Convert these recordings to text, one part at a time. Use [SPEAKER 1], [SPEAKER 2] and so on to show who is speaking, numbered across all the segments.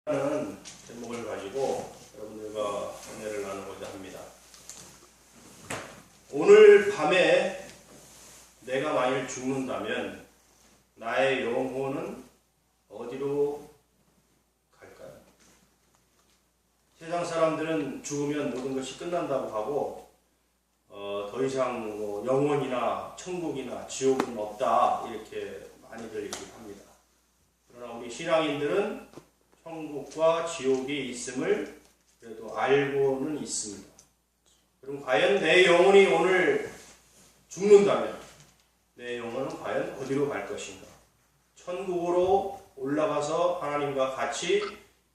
[SPEAKER 1] 하는 제목을 가지고 여러분들과 은혜를 나누고자 합니다. 오늘 밤에 내가 만일 죽는다면 나의 영혼은 어디로 갈까요? 세상 사람들은 죽으면 모든 것이 끝난다고 하고 더 이상 영혼이나 천국이나 지옥은 없다 이렇게 많이들 얘기합니다. 그러나 우리 신앙인들은 천국과 지옥이 있음을 그래도 알고는 있습니다. 그럼 과연 내 영혼이 오늘 죽는다면 내 영혼은 과연 어디로 갈 것인가? 천국으로 올라가서 하나님과 같이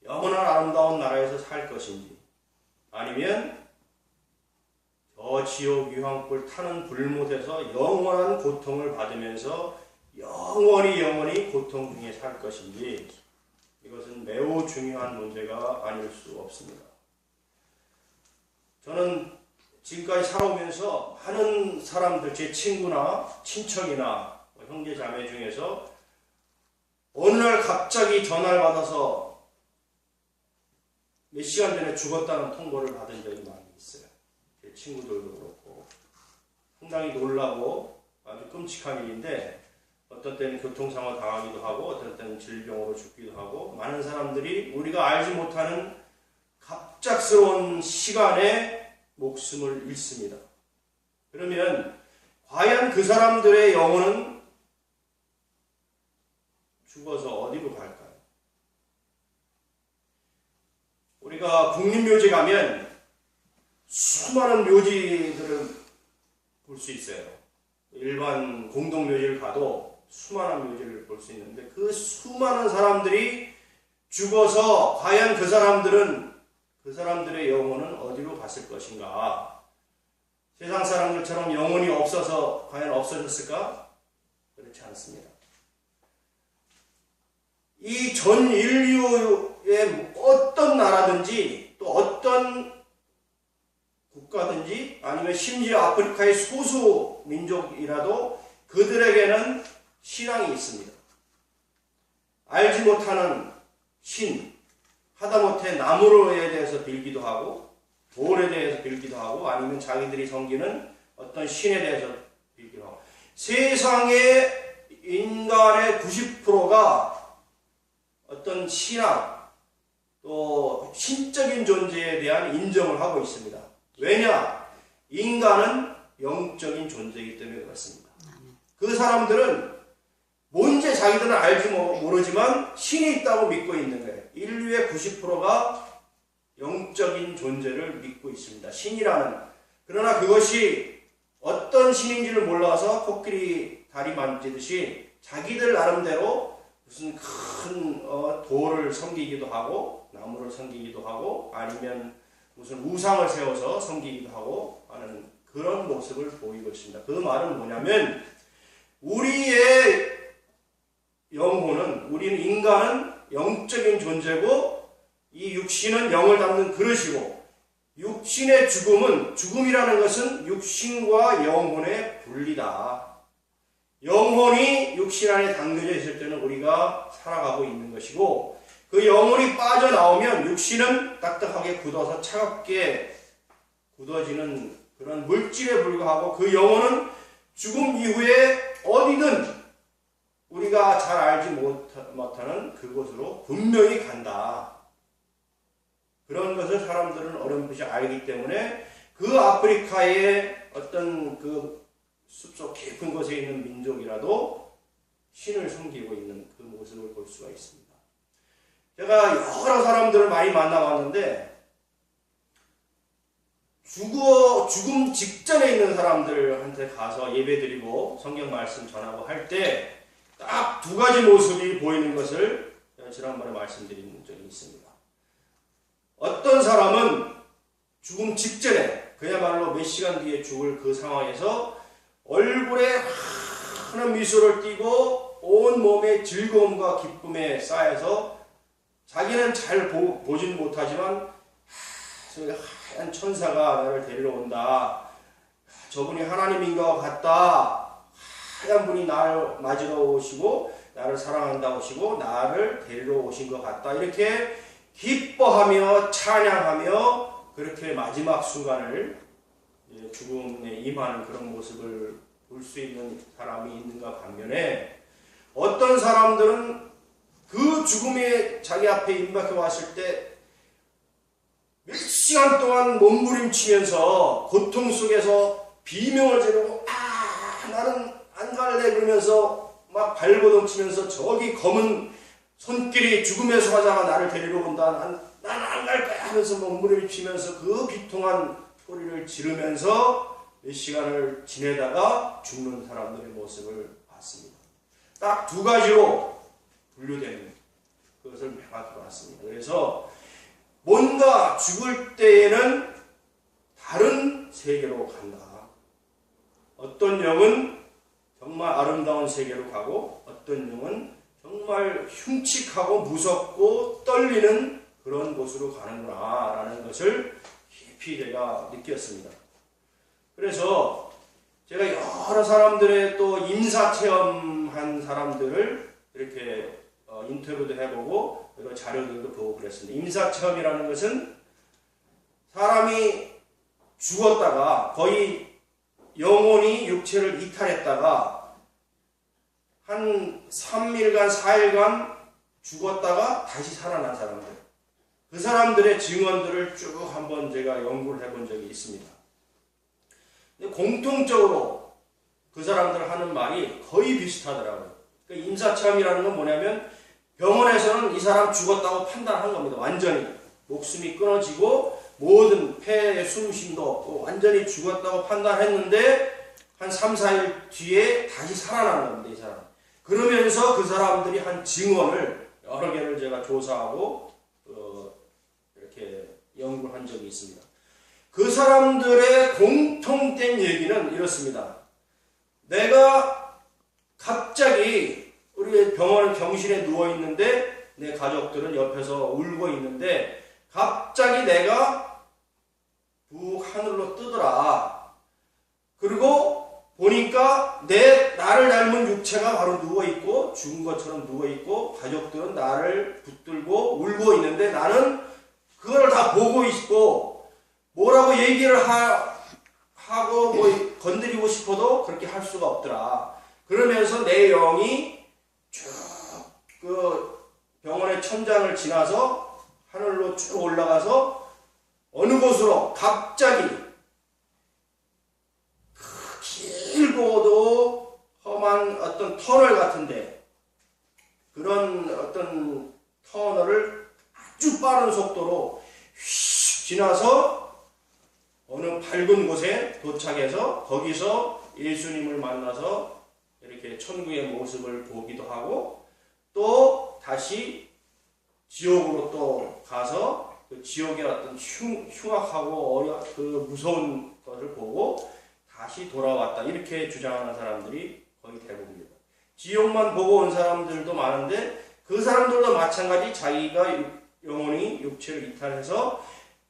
[SPEAKER 1] 영원한 아름다운 나라에서 살 것인지, 아니면 저 지옥 유황불 타는 불못에서 영원한 고통을 받으면서 영원히 고통 중에 살 것인지, 이것은 매우 중요한 문제가 아닐 수 없습니다. 저는 지금까지 살아오면서 많은 사람들, 제 친구나 친척이나 형제 자매 중에서 어느 날 갑자기 전화를 받아서 몇 시간 전에 죽었다는 통보를 받은 적이 많이 있어요. 제 친구들도 그렇고 상당히 놀라고 아주 끔찍한 일인데, 어떤 때는 교통사고 당하기도 하고 어떤 때는 질병으로 죽기도 하고, 많은 사람들이 우리가 알지 못하는 갑작스러운 시간에 목숨을 잃습니다. 그러면 과연 그 사람들의 영혼은 죽어서 어디로 갈까요? 우리가 국립묘지 가면 수많은 묘지들을 볼 수 있어요. 일반 공동묘지를 가도 수많은 묘지를 볼 수 있는데, 그 수많은 사람들이 죽어서 과연 그 사람들의 영혼은 어디로 갔을 것인가? 세상 사람들처럼 영혼이 없어서 과연 없어졌을까? 그렇지 않습니다. 이 전 인류의 어떤 나라든지 또 어떤 국가든지, 아니면 심지어 아프리카의 소수 민족이라도 그들에게는 신앙이 있습니다. 알지 못하는 신, 하다못해 나무에 대해서 빌기도 하고 돌에 대해서 빌기도 하고, 아니면 자기들이 섬기는 어떤 신에 대해서 빌기도 하고, 세상의 인간의 90%가 어떤 신앙 또 신적인 존재에 대한 인정을 하고 있습니다. 왜냐? 인간은 영적인 존재이기 때문에 그렇습니다. 그 사람들은 뭔지 자기들은 알지 모르지만 신이 있다고 믿고 있는 거예요. 인류의 90%가 영적인 존재를 믿고 있습니다. 신이라는. 그러나 그것이 어떤 신인지를 몰라서 코끼리 다리 만지듯이 자기들 나름대로 무슨 큰 돌을 섬기기도 하고 나무를 섬기기도 하고, 아니면 무슨 우상을 세워서 섬기기도 하고 하는 그런 모습을 보이고 있습니다. 그 말은 뭐냐면, 우리의 영혼은, 우리는 인간은 영적인 존재고, 이 육신은 영을 담는 그릇이고, 육신의 죽음이라는 것은 육신과 영혼의 분리다. 영혼이 육신 안에 담겨져 있을 때는 우리가 살아가고 있는 것이고, 그 영혼이 빠져나오면 육신은 딱딱하게 굳어서 차갑게 굳어지는 그런 물질에 불과하고, 그 영혼은 죽음 이후에 어디든 우리가 잘 알지 못하는 그곳으로 분명히 간다. 그런 것을 사람들은 어렴풋이 알기 때문에 그 아프리카의 어떤 그 숲속 깊은 곳에 있는 민족이라도 신을 섬기고 있는 그 모습을 볼 수가 있습니다. 제가 여러 사람들을 많이 만나봤는데, 죽음 직전에 있는 사람들한테 가서 예배드리고 성경 말씀 전하고 할 때 딱 두 가지 모습이 보이는 것을 지난번에 말씀드린 적이 있습니다. 어떤 사람은 죽음 직전에, 그야말로 몇 시간 뒤에 죽을 그 상황에서 얼굴에 환한 미소를 띠고 온 몸에 즐거움과 기쁨에 쌓여서, 자기는 잘 보진 못하지만 하얀 천사가 나를 데리러 온다, 저분이 하나님인 것 같다, 하얀 분이 나를 맞으러 오시고 나를 사랑한다고 하시고 나를 데리러 오신 것 같다, 이렇게 기뻐하며 찬양하며 그렇게 마지막 순간을 죽음에 임하는 그런 모습을 볼 수 있는 사람이 있는가 반면에, 어떤 사람들은 그 죽음에 자기 앞에 임박해 왔을 때 몇 시간 동안 몸부림치면서 고통 속에서 비명을 지르고 나는 안 갈래 그러면서 막 발버둥 치면서 저기 검은 손길이 죽음의 소화자가 나를 데리러 온다, 난 안 갈 거야 하면서 몸부림치면서 그 비통한 소리를 지르면서 몇 시간을 지내다가 죽는 사람들의 모습을 봤습니다. 딱 두 가지로 분류되는 그것을 명확히 봤습니다. 그래서 뭔가 죽을 때에는 다른 세계로 간다. 어떤 영은 정말 아름다운 세계로 가고, 어떤 영은 정말 흉측하고 무섭고 떨리는 그런 곳으로 가는구나 라는 것을 깊이 제가 느꼈습니다. 그래서 제가 여러 사람들의 또 임사체험한 사람들을 이렇게 인터뷰도 해보고 여러 자료들도 보고 그랬습니다. 임사체험이라는 것은 사람이 죽었다가 거의 영혼이 육체를 이탈했다가 한 3일간 4일간 죽었다가 다시 살아난 사람들, 그 사람들의 증언들을 쭉 한번 제가 연구를 해본 적이 있습니다. 근데 공통적으로 그 사람들 하는 말이 거의 비슷하더라고요. 그러니까 임사체험이라는 건 뭐냐면, 병원에서는 이 사람 죽었다고 판단한 겁니다. 완전히 목숨이 끊어지고 모든 폐에 숨쉼도 없고 완전히 죽었다고 판단했는데 한 3, 4일 뒤에 다시 살아나는 겁니다. 이 사람. 그러면서 그 사람들이 한 증언을 여러 개를 제가 조사하고 이렇게 연구를 한 적이 있습니다. 그 사람들의 공통된 얘기는 이렇습니다. 내가 갑자기 우리 병원 병실에 누워있는데 내 가족들은 옆에서 울고 있는데 갑자기 내가 북 하늘로 뜨더라. 그리고 보니까 나를 닮은 육체가 바로 누워있고 죽은 것처럼 누워있고 가족들은 나를 붙들고 울고 있는데 나는 그거를 다 보고 있고 뭐라고 얘기를 하고 뭐 건드리고 싶어도 그렇게 할 수가 없더라. 그러면서 내 영이 쭉 그 병원의 천장을 지나서 하늘로 쭉 올라가서 어느 곳으로 갑자기 길고도 험한 어떤 터널 같은데, 그런 어떤 터널을 아주 빠른 속도로 휙 지나서 어느 밝은 곳에 도착해서 거기서 예수님을 만나서 이렇게 천국의 모습을 보기도 하고, 또 다시 지옥으로 또 가서 그 지옥의 어떤 흉악하고 그 무서운 것을 보고 다시 돌아왔다, 이렇게 주장하는 사람들이 거의 대부분입니다. 지옥만 보고 온 사람들도 많은데 그 사람들도 마찬가지 자기가 영혼이 육체를 이탈해서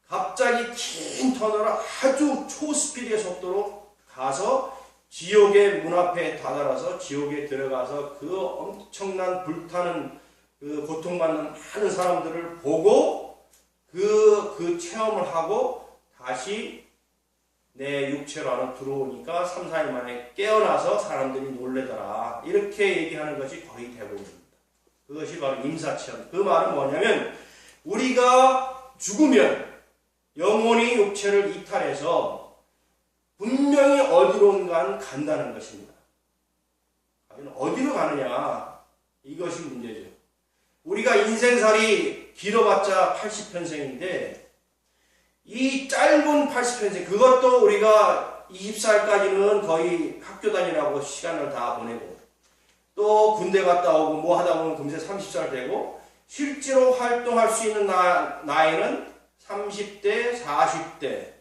[SPEAKER 1] 갑자기 긴 터널을 아주 초스피드의 속도로 가서 지옥의 문 앞에 다다라서 지옥에 들어가서 그 엄청난 불타는 그 고통받는 많은 사람들을 보고 그 체험을 하고 다시 내 육체로 안으로 들어오니까 3, 4일 만에 깨어나서 사람들이 놀래더라. 이렇게 얘기하는 것이 거의 대부분입니다. 그것이 바로 임사체험. 그 말은 뭐냐면, 우리가 죽으면 영혼이 육체를 이탈해서 분명히 어디론가 간다는 것입니다. 어디로 가느냐, 이것이 문제죠. 우리가 인생살이 길어봤자 80평생인데 이 짧은 80평생, 그것도 우리가 20살까지는 거의 학교 다니라고 시간을 다 보내고 또 군대 갔다 오고 뭐 하다 보면 금세 30살 되고, 실제로 활동할 수 있는 나이는 30대, 40대,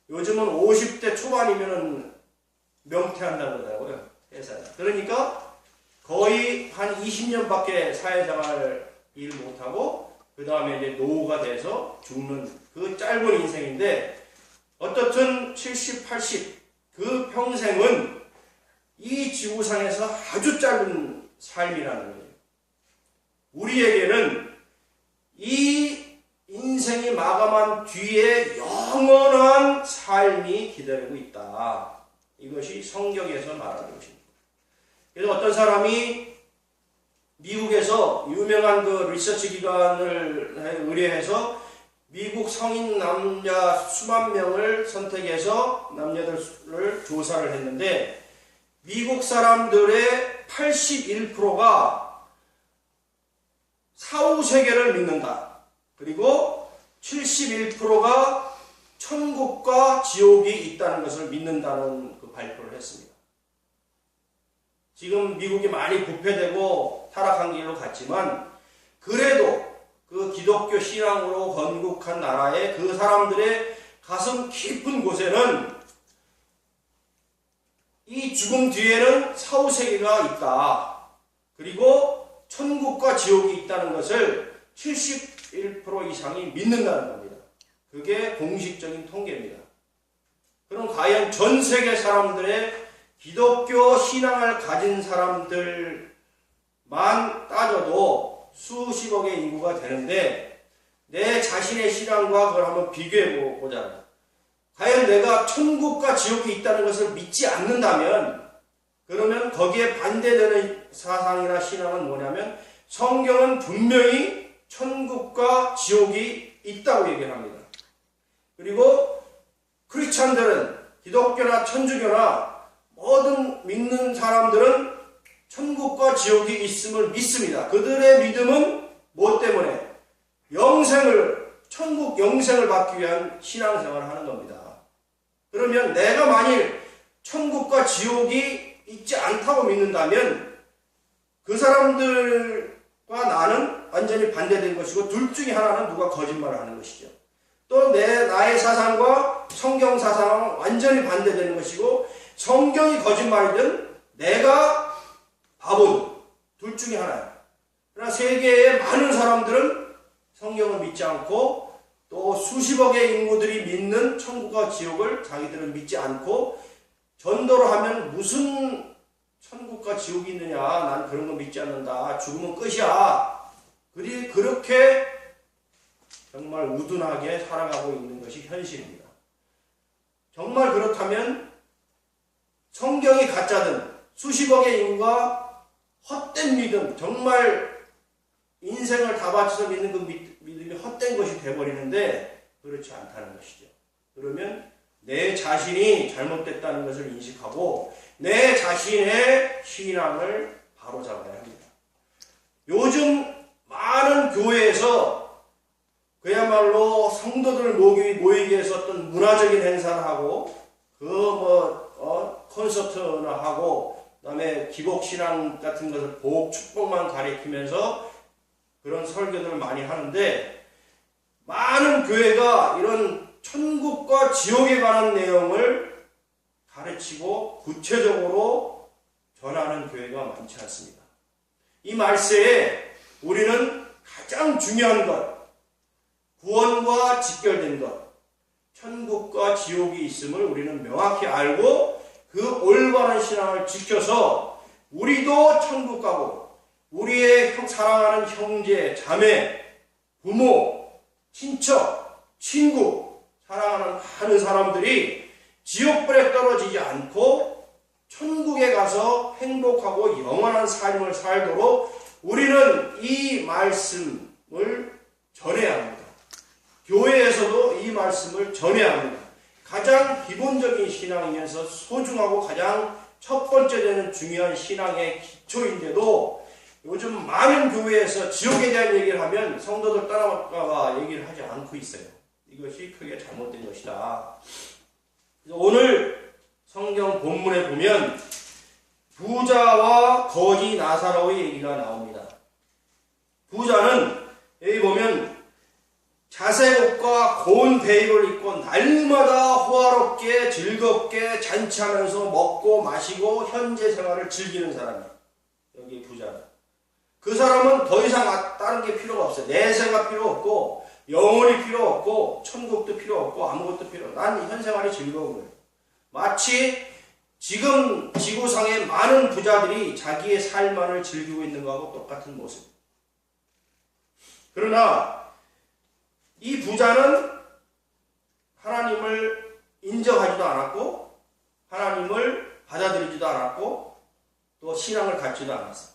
[SPEAKER 1] 요즘은 50대 초반이면 명퇴한다고 그러더라고요, 회사에. 그러니까 거의 한 20년밖에 사회생활 일 못하고 그 다음에 이제 노후가 돼서 죽는 그 짧은 인생인데, 어떻든 70, 80 그 평생은 이 지구상에서 아주 짧은 삶이라는 거예요. 우리에게는 이 인생이 마감한 뒤에 영원한 삶이 기다리고 있다. 이것이 성경에서 말하는 것입니다. 그래서 어떤 사람이 미국에서 유명한 그 리서치 기관을 의뢰해서 미국 성인 남자 수만 명을 선택해서 남녀들을 조사를 했는데 미국 사람들의 81%가 사후세계를 믿는다. 그리고 71%가 천국과 지옥이 있다는 것을 믿는다는 그 발표를 했습니다. 지금 미국이 많이 부패되고 타락한 길로 갔지만 그래도 그 기독교 신앙으로 건국한 나라의 그 사람들의 가슴 깊은 곳에는 이 죽음 뒤에는 사후세계가 있다. 그리고 천국과 지옥이 있다는 것을 71% 이상이 믿는다는 겁니다. 그게 공식적인 통계입니다. 그럼 과연 전 세계 사람들의 기독교 신앙을 가진 사람들만 따져도 수십억의 인구가 되는데 내 자신의 신앙과 그걸 한번 비교해 보자. 과연 내가 천국과 지옥이 있다는 것을 믿지 않는다면 그러면 거기에 반대되는 사상이나 신앙은 뭐냐면 성경은 분명히 천국과 지옥이 있다고 얘기를 합니다. 그리고 크리스찬들은 기독교나 천주교나 모든 믿는 사람들은 천국과 지옥이 있음을 믿습니다. 그들의 믿음은 무엇 때문에? 천국 영생을 받기 위한 신앙생활을 하는 겁니다. 그러면 내가 만일 천국과 지옥이 있지 않다고 믿는다면 그 사람들과 나는 완전히 반대된 것이고 둘 중에 하나는 누가 거짓말을 하는 것이죠. 또 나의 사상과 성경 사상은 완전히 반대되는 것이고 성경이 거짓말이든 내가 바보든 둘 중에 하나예요. 그러나 세계의 많은 사람들은 성경을 믿지 않고 또 수십억의 인구들이 믿는 천국과 지옥을 자기들은 믿지 않고 전도를 하면 무슨 천국과 지옥이 있느냐, 난 그런 거 믿지 않는다, 죽으면 끝이야. 그렇게 정말 우둔하게 살아가고 있는 것이 현실입니다. 정말 그렇다면 성경이 가짜든 수십억의 인구가 헛된 믿음, 정말 인생을 다 바쳐서 믿는 그 믿음이 헛된 것이 되어버리는데 그렇지 않다는 것이죠. 그러면 내 자신이 잘못됐다는 것을 인식하고 내 자신의 신앙을 바로잡아야 합니다. 요즘 많은 교회에서 그야말로 성도들을 모이기 위해서 어떤 문화적인 행사를 하고 콘서트나 하고 그다음에 기복신앙 같은 것을 축복만 가리키면서 그런 설교들을 많이 하는데 많은 교회가 이런 천국과 지옥에 관한 내용을 가르치고 구체적으로 전하는 교회가 많지 않습니다. 이 말세에 우리는 가장 중요한 것, 구원과 직결된 것, 천국과 지옥이 있음을 우리는 명확히 알고 그 올바른 신앙을 지켜서 우리도 천국 가고 우리의 사랑하는 형제, 자매, 부모, 친척, 친구, 사랑하는 많은 사람들이 지옥불에 떨어지지 않고 천국에 가서 행복하고 영원한 삶을 살도록 우리는 이 말씀을 전해야 합니다. 교회에서도 이 말씀을 전해야 합니다. 가장 기본적인 신앙이면서 소중하고 가장 첫 번째 되는 중요한 신앙의 기초인데도 요즘 많은 교회에서 지옥에 대한 얘기를 하면 성도들 따라가 얘기를 하지 않고 있어요. 이것이 크게 잘못된 것이다. 오늘 성경 본문에 보면 부자와 거지 나사로의 얘기가 나옵니다. 부자는 여기 보면 자색 옷과 고운 베일을 입고 날마다 호화롭게 즐겁게 잔치하면서 먹고 마시고 현재 생활을 즐기는 사람이에요. 여기 부자는. 그 사람은 더 이상 다른 게 필요가 없어요. 내세가 필요 없고 영혼이 필요 없고 천국도 필요 없고 아무것도 필요 없고 난 현 생활이 즐거운 거예요. 마치 지금 지구상의 많은 부자들이 자기의 삶만을 즐기고 있는 것하고 똑같은 모습. 그러나 이 부자 부자는 하나님을 인정하지도 않았고 하나님을 받아들이지도 않았고 또 신앙을 갖지도 않았어요.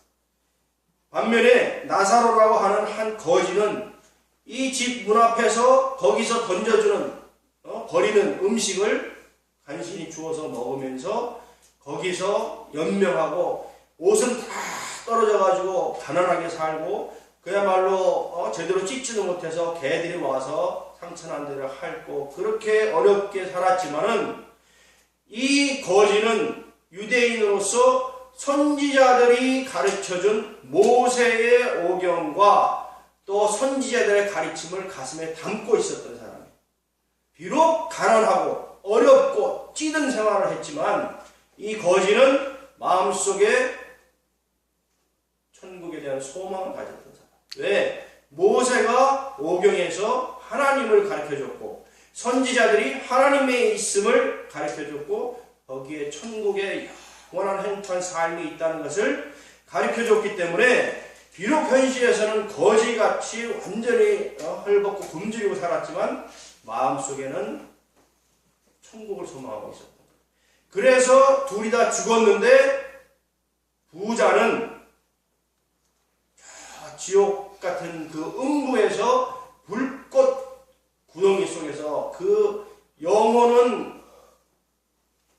[SPEAKER 1] 반면에 나사로라고 하는 한 거지는 이 집 문 앞에서 거기서 던져주는 버리는 음식을 간신히 주워서 먹으면서 거기서 연명하고 옷은 다 떨어져 가지고 가난하게 살고 그야말로 제대로 찢지도 못해서 개들이 와서 상처난 데를 핥고 그렇게 어렵게 살았지만은 이 거지는 유대인으로서 선지자들이 가르쳐준 모세의 오경과 또 선지자들의 가르침을 가슴에 담고 있었던 사람이에요. 비록 가난하고 어렵고 찌든 생활을 했지만 이 거지는 마음속에 천국에 대한 소망을 가졌던 사람. 왜? 모세가 오경에서 하나님을 가르쳐줬고 선지자들이 하나님의 있음을 가르쳐줬고 거기에 천국의 영원한 행복한 삶이 있다는 것을 가르쳐줬기 때문에 비록 현실에서는 거지같이 완전히 헐벗고 굶주리고 살았지만 마음속에는 천국을 소망하고 있었다. 그래서 둘이 다 죽었는데 부자는 지옥 같은 그 음부에서 불꽃 구덩이 속에서 그 영혼은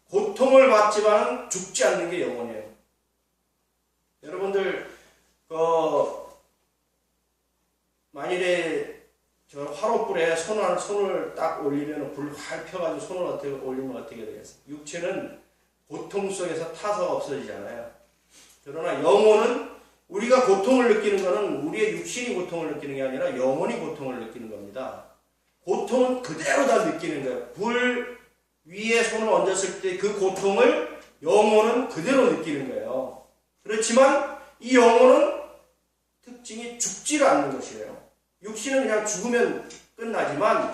[SPEAKER 1] 고통을 받지만 죽지 않는 게 영혼이에요. 여러분들 만일에 저 화롯불에 손을 딱 올리면 불 활 펴가지고 손을 어떻게 올리면 어떻게 되겠어요? 육체는 고통 속에서 타서 없어지잖아요. 그러나 영혼은 우리가 고통을 느끼는 것은 우리의 육신이 고통을 느끼는 게 아니라 영혼이 고통을 느끼는 겁니다. 고통은 그대로 다 느끼는 거예요. 불 위에 손을 얹었을 때 그 고통을 영혼은 그대로 느끼는 거예요. 그렇지만 이 영혼은 특징이 죽지를 않는 것이에요. 육신은 그냥 죽으면 끝나지만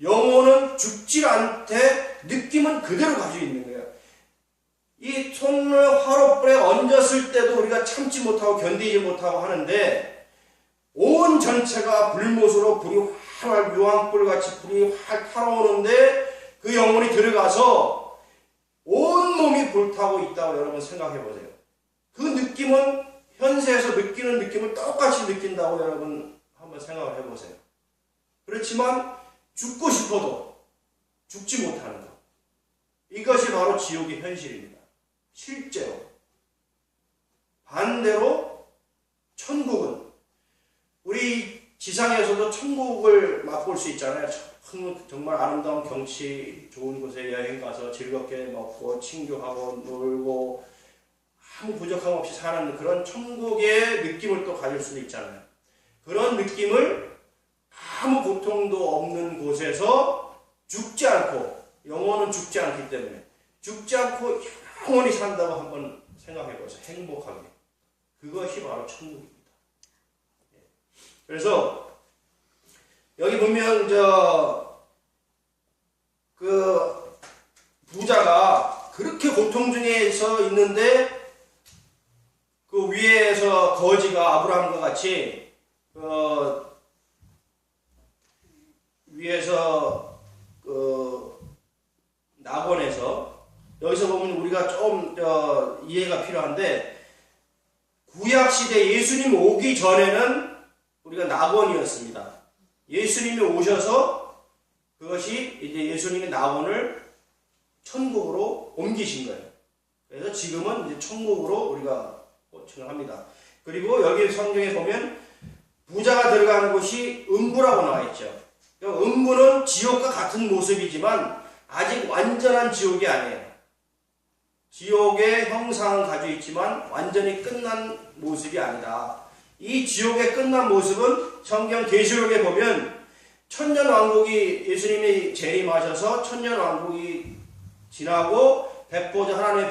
[SPEAKER 1] 영혼은 죽지 않되 느낌은 그대로 가지고 있는 거예요. 이 손을 화롯불에 얹었을 때도 우리가 참지 못하고 견디지 못하고 하는데 온 전체가 불못으로 불이 활활 유황불같이 불이 활 타오르는데 그 영혼이 들어가서 온 몸이 불타고 있다고 여러분 생각해 보세요. 그 느낌은 현세에서 느끼는 느낌을 똑같이 느낀다고 여러분 한번 생각을 해보세요. 그렇지만 죽고 싶어도 죽지 못하는 것. 이것이 바로 지옥의 현실입니다. 실제로. 반대로 천국은 우리 지상에서도 천국을 맛볼 수 있잖아요. 정말 아름다운 경치, 좋은 곳에 여행 가서 즐겁게 먹고 친교하고 놀고 아무 부족함 없이 사는 그런 천국의 느낌을 또 가질 수도 있잖아요. 그런 느낌을 아무 고통도 없는 곳에서 죽지 않고 영혼은 죽지 않기 때문에 죽지 않고 영원히 산다고 한번 생각해 보세요. 행복하게. 그것이 바로 천국입니다. 그래서 여기 보면 그 부자가 그렇게 고통 중에서 있는데 그 위에서 거지가 아브라함과 같이 위에서 낙원에서 여기서 보면 우리가 좀 이해가 필요한데 구약 시대 예수님 오기 전에는 우리가 낙원이었습니다. 예수님이 오셔서 그것이 이제 예수님의 낙원을 천국으로 옮기신 거예요. 그래서 지금은 이제 천국으로 우리가 호칭을 합니다. 그리고 여기 성경에 보면 부자가 들어가는 곳이 음부라고 나와 있죠. 음부는 지옥과 같은 모습이지만 아직 완전한 지옥이 아니에요. 지옥의 형상은 가지고 있지만 완전히 끝난 모습이 아니다. 이 지옥의 끝난 모습은 성경 계시록에 보면 천년왕국이 예수님이 재림하셔서 천년왕국이 지나고 하나님의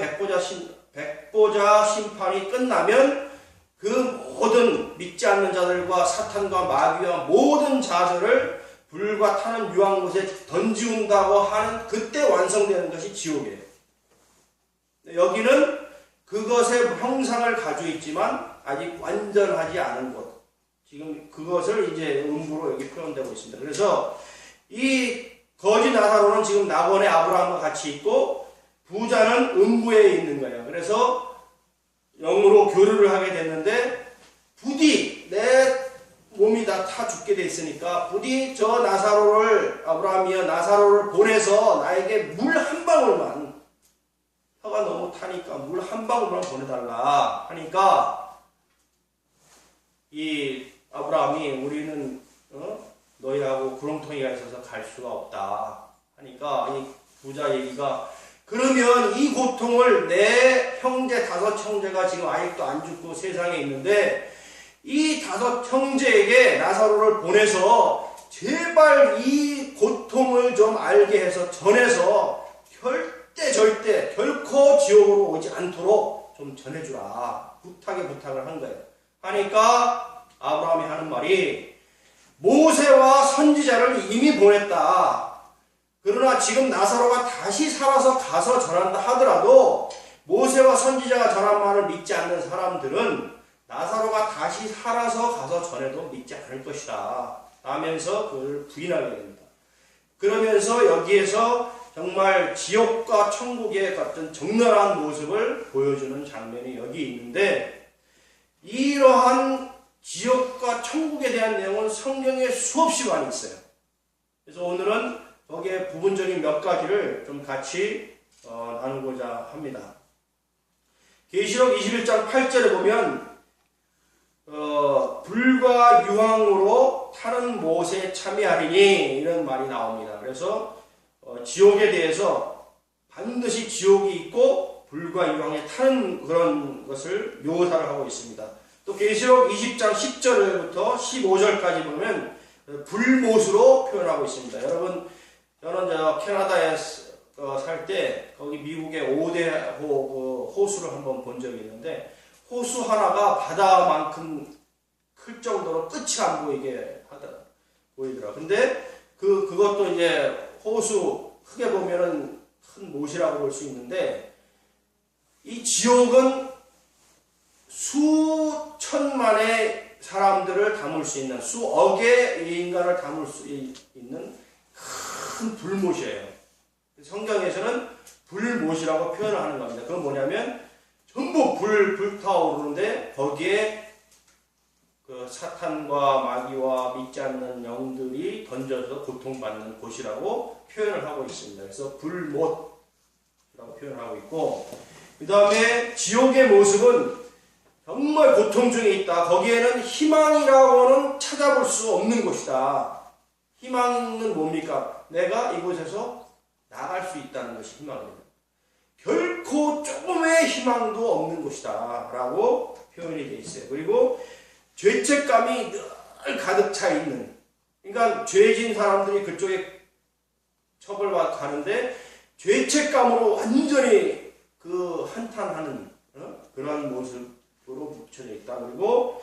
[SPEAKER 1] 백보자 심판이 끝나면 그 모든 믿지 않는 자들과 사탄과 마귀와 모든 자들을 불과 타는 유황못에 던지운다고 하는 그때 완성되는 것이 지옥이에요. 여기는 그것의 형상을 가지고 있지만 아직 완전하지 않은 곳. 지금 그것을 이제 음부로 여기 표현되고 있습니다. 그래서 이 거지 나사로는 지금 낙원의 아브라함과 같이 있고 부자는 음부에 있는 거예요. 그래서 영으로 교류를 하게 됐는데 부디 내 몸이 다 타 죽게 돼 있으니까 부디 저 나사로를 아브라함이여 나사로를 보내서 나에게 물 한 방울만 혀가 너무 타니까 물 한 방울만 보내달라 하니까 이 아브라함이 우리는 너희하고 구렁텅이가 있어서 갈 수가 없다 하니까 이 부자 얘기가 그러면 이 고통을 내 형제 5형제가 지금 아직도 안 죽고 세상에 있는데 이 5형제에게 나사로를 보내서 제발 이 고통을 좀 알게 해서 전해서 절대 결코 지옥으로 오지 않도록 좀 전해주라 부탁을 한 거예요. 하니까 아브라함이 하는 말이 모세와 선지자를 이미 보냈다. 그러나 지금 나사로가 다시 살아서 가서 전한다 하더라도 모세와 선지자가 전한 말을 믿지 않는 사람들은 나사로가 다시 살아서 가서 전해도 믿지 않을 것이다 하면서 그를 부인하게 됩니다. 그러면서 여기에서 정말 지옥과 천국의 같은 적나라한 모습을 보여주는 장면이 여기 있는데 이러한 지옥과 천국에 대한 내용은 성경에 수없이 많이 있어요. 그래서 오늘은 거기에 부분적인 몇 가지를 좀 같이 나누고자 합니다. 계시록 21장 8절에 보면 불과 유황으로 타는 못에 참여하리니 이런 말이 나옵니다. 그래서 지옥에 대해서 반드시 지옥이 있고 불과 유황에 타는 그런 것을 묘사를 하고 있습니다. 또 계시록 20장 10절부터 15절까지 보면 불못으로 표현하고 있습니다. 여러분 저는 캐나다에 살 때 거기 미국의 5대 호수를 한번 본 적이 있는데 호수 하나가 바다만큼 클 정도로 끝이 안 보이더라. 근데 그것도 이제 호수 크게 보면은 큰 못이라고 볼 수 있는데 이 지옥은 수천만의 사람들을 담을 수 있는 수억의 인간을 담을 수 있는 큰 불못이에요. 성경에서는 불못이라고 표현을 하는 겁니다. 그건 뭐냐면 전부 불타오르는데 거기에 그 사탄과 마귀와 믿지 않는 영들이 던져서 고통받는 곳이라고 표현을 하고 있습니다. 그래서 불못이라고 표현하고 있고 그 다음에 지옥의 모습은 정말 고통 중에 있다. 거기에는 희망이라고는 찾아볼 수 없는 곳이다. 희망은 뭡니까? 내가 이곳에서 나갈 수 있다는 것이 희망입니다. 결코 조금의 희망도 없는 곳이다 라고 표현이 되어 있어요. 그리고 죄책감이 늘 가득 차 있는, 그러니까 죄진 사람들이 그쪽에 처벌받가는데 죄책감으로 완전히 그 한탄하는 그런 모습으로 붙여져 있다. 그리고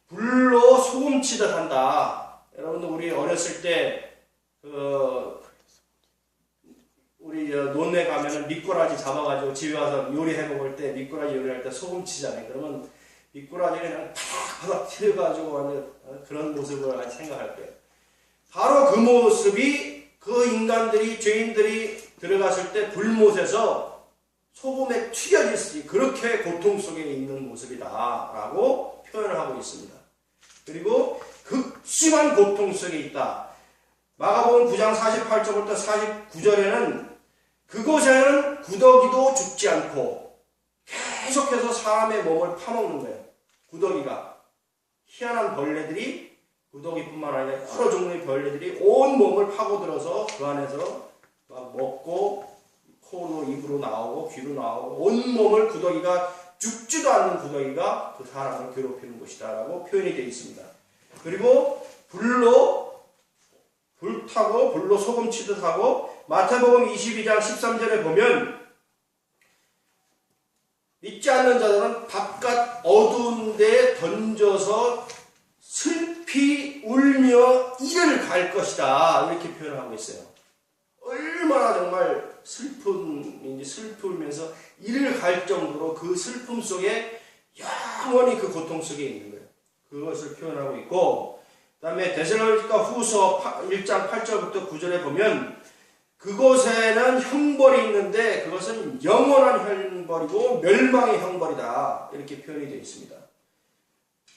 [SPEAKER 1] 불로 소금치듯 한다. 여러분들 우리 어렸을 때 우리 논에 가면은 미꾸라지 잡아가지고 집에 와서 요리해 먹을 때 미꾸라지 요리할 때 소금 치잖아요. 그러면 미꾸라지 그냥 팍팍 튀어가지고 완전 그런 모습을 생각할 때 바로 그 모습이 그 인간들이 죄인들이 들어갔을 때 불못에서 소금에 튀겨질 수 있는 그렇게 고통 속에 있는 모습이다라고 표현을 하고 있습니다. 그리고 극심한 고통 속에 있다. 마가복음 9장 48절부터 49절에는 그곳에는 구더기도 죽지 않고 계속해서 사람의 몸을 파먹는 거예요. 구더기가. 희한한 벌레들이 구더기뿐만 아니라 여러 종류의 벌레들이 온 몸을 파고들어서 그 안에서 막 먹고 코로 입으로 나오고 귀로 나오고 온 몸을 구더기가 죽지도 않는 구더기가 그 사람을 괴롭히는 곳이다 라고 표현이 되어 있습니다. 그리고 불타고 불로 소금치듯 하고 마태복음 22장 13절에 보면 믿지 않는 자들은 바깥 어두운 데에 던져서 슬피 울며 이를 갈 것이다 이렇게 표현하고 있어요. 얼마나 정말 슬프면서 이를 갈 정도로 그 슬픔 속에 영원히 그 고통 속에 있는 거예요. 그것을 표현하고 있고 그 다음에 데살로니가 후서 1장 8절부터 9절에 보면 그곳에는 형벌이 있는데 그것은 영원한 형벌이고 멸망의 형벌이다. 이렇게 표현이 되어 있습니다.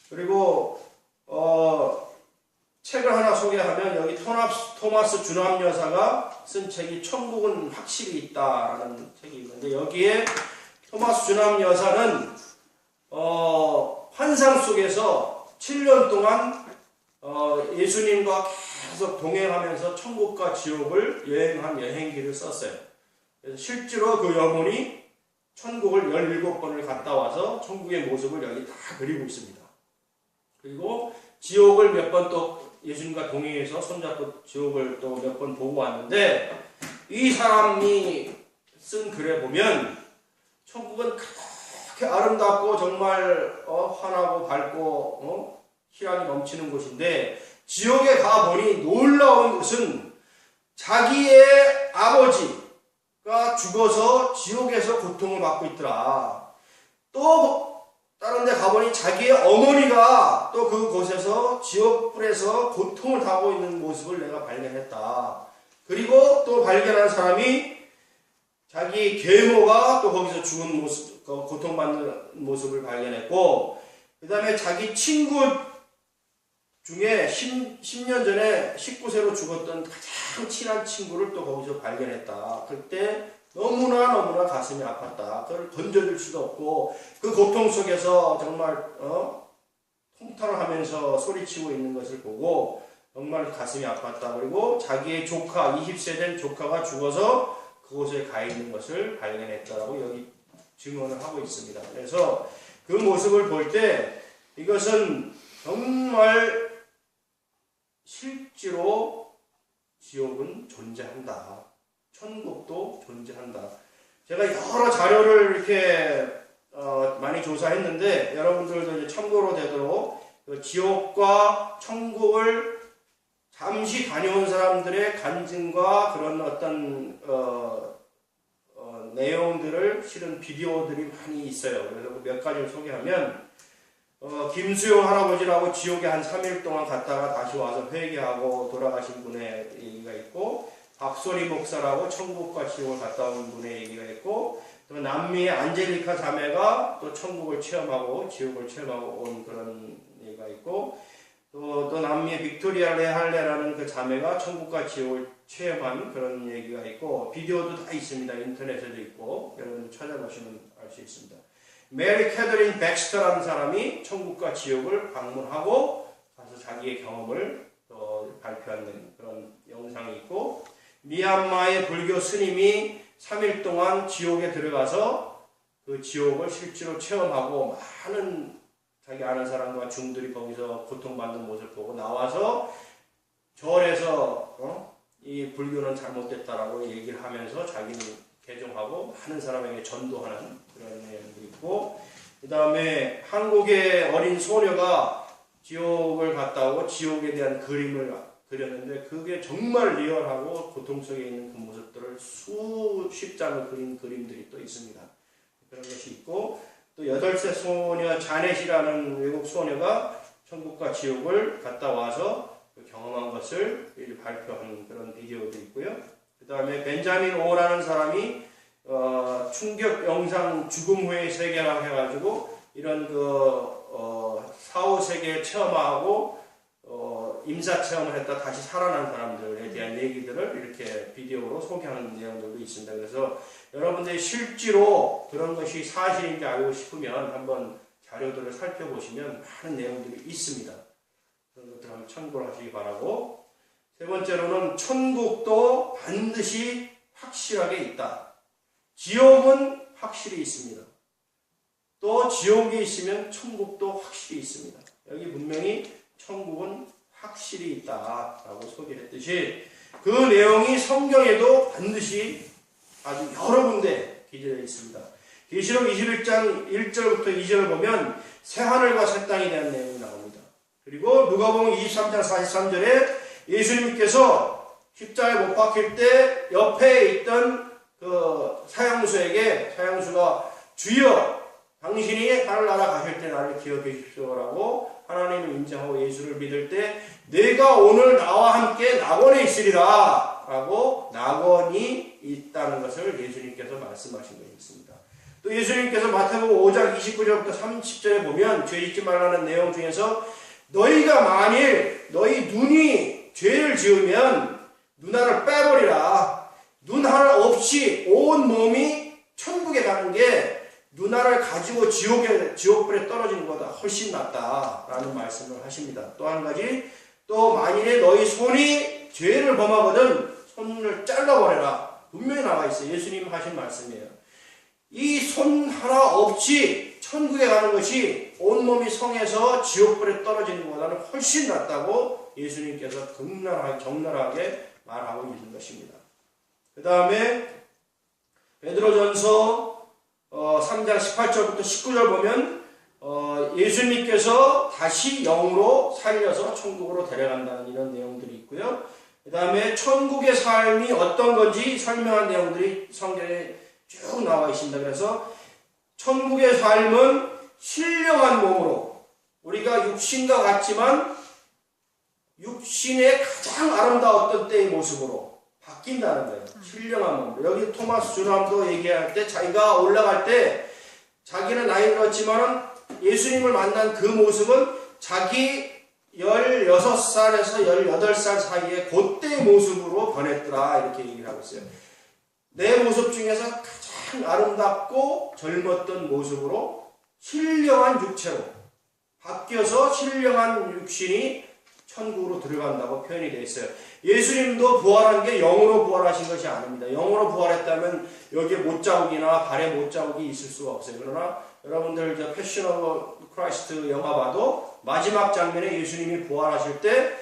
[SPEAKER 1] 그리고 책을 하나 소개하면 여기 토마스 준함 여사가 쓴 책이 천국은 확실히 있다라는 책이 있는데 여기에 토마스 준함 여사는 환상 속에서 7년 동안 예수님과 계속 동행하면서 천국과 지옥을 여행한 여행기를 썼어요. 그래서 실제로 그 여분이 천국을 17번을 갔다 와서 천국의 모습을 여기 다 그리고 있습니다. 그리고 지옥을 몇 번 또 예수님과 동행해서 손잡고 지옥을 또 몇 번 보고 왔는데 이 사람이 쓴 글에 보면 천국은 그렇게 아름답고 정말 환하고 밝고 희락이 넘치는 곳인데 지옥에 가보니 놀라운 것은 자기의 아버지가 죽어서 지옥에서 고통을 받고 있더라. 또 다른 데 가보니 자기의 어머니가 또 그곳에서 지옥불에서 고통을 당하고 있는 모습을 내가 발견했다. 그리고 또 발견한 사람이 자기 계모가 또 거기서 죽은 모습, 고통받는 모습을 발견했고, 그 다음에 자기 친구 중에 10년 전에 19세로 죽었던 가장 친한 친구를 또 거기서 발견했다. 그때 너무나 가슴이 아팠다. 그걸 건져줄 수도 없고 그 고통 속에서 정말 통탄을 하면서 소리치고 있는 것을 보고 정말 가슴이 아팠다. 그리고 자기의 조카, 20세 된 조카가 죽어서 그곳에 가 있는 것을 발견했다라고 여기 증언을 하고 있습니다. 그래서 그 모습을 볼 때 이것은 정말 실제로 지옥은 존재한다. 천국도 존재한다. 제가 여러 자료를 이렇게 많이 조사했는데 여러분들도 이제 참고로 되도록 그 지옥과 천국을 잠시 다녀온 사람들의 간증과 그런 어떤 내용들을 실은 비디오들이 많이 있어요. 그래서 몇 가지를 소개하면 김수용 할아버지라고 지옥에 한 3일 동안 갔다가 다시 와서 회개하고 돌아가신 분의 얘기가 있고, 박소리 목사라고 천국과 지옥을 갔다 온 분의 얘기가 있고, 또 남미의 안젤리카 자매가 또 천국을 체험하고 지옥을 체험하고 온 그런 얘기가 있고, 또 남미의 빅토리아 레할레라는 그 자매가 천국과 지옥을 체험한 그런 얘기가 있고, 비디오도 다 있습니다. 인터넷에도 있고 여러분 찾아보시면 알 수 있습니다. 메리 캐더린 백스터라는 사람이 천국과 지옥을 방문하고 가서 자기의 경험을 또 발표하는 그런 영상이 있고, 미얀마의 불교 스님이 3일 동안 지옥에 들어가서 그 지옥을 실제로 체험하고 많은 자기 아는 사람과 중들이 거기서 고통받는 모습을 보고 나와서 절에서 이 불교는 잘못됐다라고 얘기를 하면서 자기는 개종하고 많은 사람에게 전도하는 그런 내용도 있고, 그 다음에 한국의 어린 소녀가 지옥을 갔다 오고 지옥에 대한 그림을 그렸는데 그게 정말 리얼하고 고통 속에 있는 그 모습들을 수십 장을 그린 그림들이 또 있습니다. 그런 것이 있고, 또 8세 소녀 자넷이라는 외국 소녀가 천국과 지옥을 갔다 와서 경험한 것을 발표하는 그런 비디오도 있고요. 그 다음에 벤자민 오라는 사람이 충격 영상 죽음 후의 세계라고 해가지고 이런 사후 세계 체험하고 임사 체험을 했다 다시 살아난 사람들에 대한 얘기들을 이렇게 비디오로 소개하는 내용들도 있습니다. 그래서 여러분들이 실제로 그런 것이 사실인지 알고 싶으면 한번 자료들을 살펴보시면 많은 내용들이 있습니다. 그런 것들 한번 참고를 하시기 바라고, 세 번째로는 천국도 반드시 확실하게 있다. 지옥은 확실히 있습니다. 또 지옥이 있으면 천국도 확실히 있습니다. 여기 분명히 천국은 확실히 있다라고 소개했듯이 그 내용이 성경에도 반드시 아주 여러 군데 기재되어 있습니다. 계시록 21장 1절부터 2절을 보면 새하늘과 새 땅에 대한 내용이 나옵니다. 그리고 누가복음 23장 43절에 예수님께서 십자가에 못 박힐 때 옆에 있던 그 사형수에게 사형수가 주여 당신이 하늘나라 가실 때 나를 기억해 주십시오라고 하나님을 인정하고 예수를 믿을 때 내가 오늘 나와 함께 낙원에 있으리라 라고 낙원이 있다는 것을 예수님께서 말씀하신 것이 있습니다. 또 예수님께서 마태복음 5장 29절부터 30절에 보면 죄 짓지 말라는 내용 중에서 너희가 만일 너희 눈이 죄를 지으면 눈알을 빼버리라. 눈알 없이 온 몸이 천국에 가는 게 눈알을 가지고 지옥불에 떨어지는 것보다 훨씬 낫다라는 말씀을 하십니다. 또 한 가지, 또 만일에 너희 손이 죄를 범하거든 손을 잘라버려라. 분명히 나와 있어요. 예수님 하신 말씀이에요. 이 손 하나 없이 천국에 가는 것이 온몸이 성에서 지옥불에 떨어지는 것보다는 훨씬 낫다고 예수님께서 적나라하게 말하고 있는 것입니다. 그 다음에 베드로전서 3장 18절부터 19절 보면 예수님께서 다시 영으로 살려서 천국으로 데려간다는 이런 내용들이 있고요. 그 다음에 천국의 삶이 어떤 건지 설명한 내용들이 성경에 쭉 나와 있습니다. 그래서 천국의 삶은 신령한 몸으로 우리가 육신과 같지만 육신의 가장 아름다웠던 때의 모습으로 바뀐다는 거예요. 신령한 몸으로. 여기 토마스 주남도 얘기할 때 자기가 올라갈 때 자기는 나이 들었지만 예수님을 만난 그 모습은 자기 16살에서 18살 사이에 그때의 모습으로 변했더라 이렇게 얘기를 하고 있어요. 내 모습 중에서 가장 아름답고 젊었던 모습으로 신령한 육체로 바뀌어서 신령한 육신이 천국으로 들어간다고 표현이 되어 있어요. 예수님도 부활한 게 영으로 부활하신 것이 아닙니다. 영으로 부활했다면 여기에 못자국이나 발에 못자국이 있을 수가 없어요. 그러나 여러분들 패션 오브 크라이스트 영화 봐도 마지막 장면에 예수님이 부활하실 때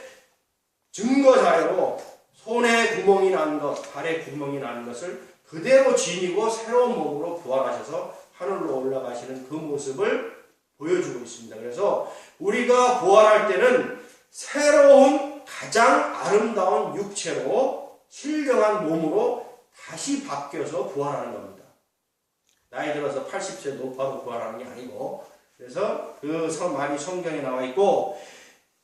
[SPEAKER 1] 증거자료로 손에 구멍이 난 것, 발에 구멍이 난 것을 그대로 지니고 새로운 몸으로 부활하셔서 하늘로 올라가시는 그 모습을 보여주고 있습니다. 그래서 우리가 부활할 때는 새로운 가장 아름다운 육체로 신령한 몸으로 다시 바뀌어서 부활하는 겁니다. 나이 들어서 80세 노파로 부활하는 게 아니고, 그래서 그 말이 성경에 나와 있고,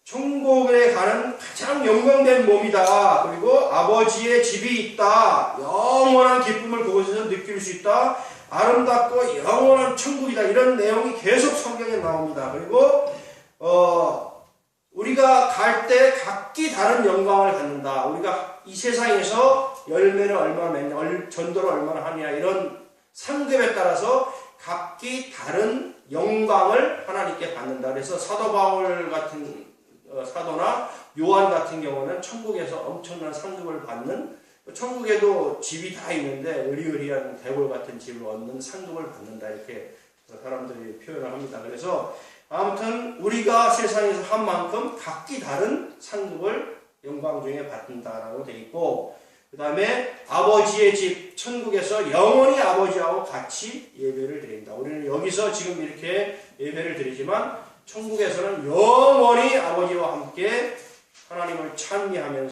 [SPEAKER 1] 천국에 가는 가장 영광된 몸이다. 그리고 아버지의 집이 있다. 영원한 기쁨을 그곳에서 느낄 수 있다. 아름답고 영원한 천국이다. 이런 내용이 계속 성경에 나옵니다. 그리고 우리가 갈 때 각기 다른 영광을 갖는다. 우리가 이 세상에서 열매를 얼마나 맺냐, 전도를 얼마나 하느냐, 이런 상급에 따라서 각기 다른 영광을 하나님께 받는다. 그래서 사도 바울 같은 사도나 요한 같은 경우는 천국에서 엄청난 상급을 받는, 천국에도 집이 다 있는데 의리의리한 대골 같은 집을 얻는 상급을 받는다. 이렇게 사람들이 표현을 합니다. 그래서 아무튼 우리가 세상에서 한 만큼 각기 다른 상급을 영광 중에 받는다라고 되어 있고, 그 다음에 아버지의 집 천국에서 영원히 아버지하고 같이 예배를 드린다. 우리는 여기서 지금 이렇게 예배를 드리지만 천국에서는 영원히 아버지와 함께 하나님을 찬미하면서